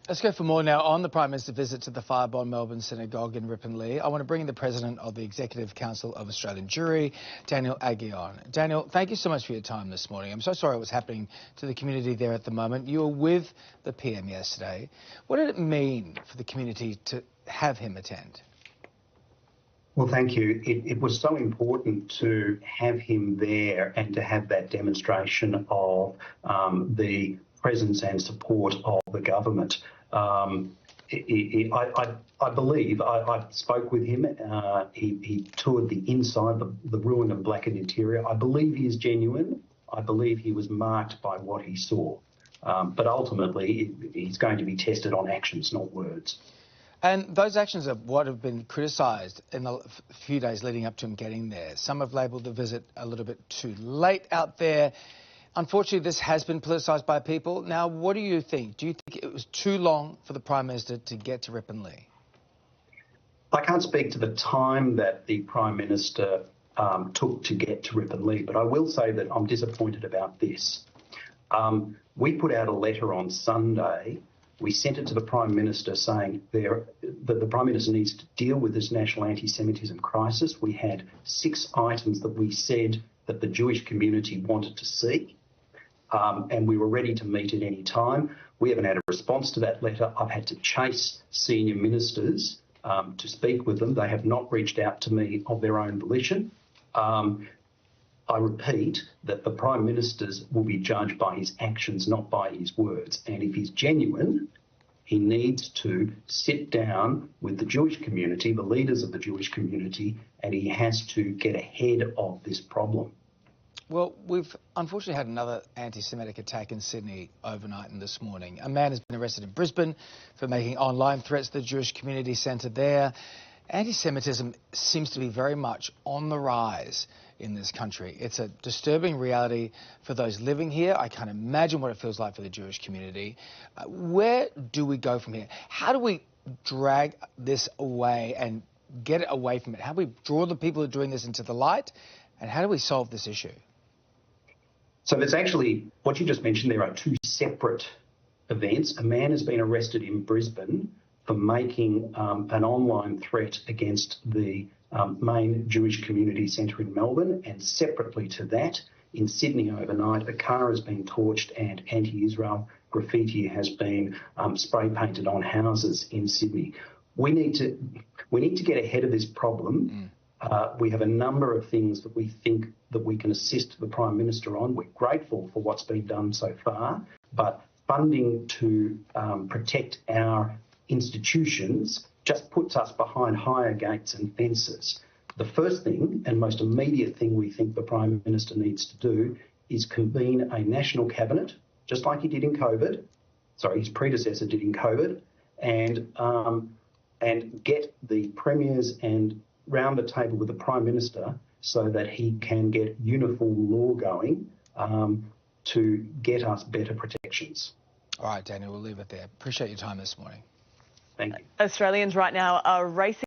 Let's go for more now on the Prime Minister's visit to the Firebond Melbourne Synagogue in Ripponlea. I want to bring in the President of the Executive Council of Australian Jewry, Daniel Aghion. Daniel, thank you so much for your time this morning. I'm so sorry what's happening to the community there at the moment. You were with the PM yesterday. What did it mean for the community to have him attend? Well, thank you. It was so important to have him there and to have that demonstration of the presence and support of the government. I believe, I spoke with him, he toured the inside, the ruined and blackened interior. I believe he is genuine. I believe he was marked by what he saw. But ultimately, he's going to be tested on actions, not words. And those actions are what have been criticised in the few days leading up to him getting there. Some have labelled the visit a little bit too late out there. Unfortunately, this has been politicised by people. Now, what do you think? Do you think it was too long for the Prime Minister to get to Ripponlea? I can't speak to the time that the Prime Minister took to get to Ripponlea, but I will say that I'm disappointed about this. We put out a letter on Sunday. We sent it to the Prime Minister saying that the Prime Minister needs to deal with this national anti-Semitism crisis. We had 6 items that we said that the Jewish community wanted to see, and we were ready to meet at any time. We haven't had a response to that letter. I've had to chase senior ministers to speak with them. They have not reached out to me of their own volition. I repeat that the Prime Minister's will be judged by his actions, not by his words. And if he's genuine, he needs to sit down with the Jewish community, the leaders of the Jewish community, and he has to get ahead of this problem. Well, we've unfortunately had another anti-Semitic attack in Sydney overnight and this morning. A man has been arrested in Brisbane for making online threats to the Jewish community centre there. Anti-Semitism seems to be very much on the rise in this country. It's a disturbing reality for those living here. I can't imagine what it feels like for the Jewish community. Where do we go from here? How do we drag this away and get it away from it? How do we draw the people who are doing this into the light? And how do we solve this issue? So there's actually, what you just mentioned, there are 2 separate events. A man has been arrested in Brisbane for making an online threat against the main Jewish community centre in Melbourne, and separately to that, in Sydney overnight, a car has been torched and anti-Israel graffiti has been spray painted on houses in Sydney. We need to get ahead of this problem. We have a number of things that we think that we can assist the Prime Minister on. We're grateful for what's been done so far, but funding to protect our institutions just puts us behind higher gates and fences. The first thing and most immediate thing we think the Prime Minister needs to do is convene a national cabinet, just like he did in COVID, his predecessor did in COVID, and get the premiers and round the table with the Prime Minister so that he can get uniform law going to get us better protections. All right, Daniel, we'll leave it there. Appreciate your time this morning. Thank you. Australians right now are racing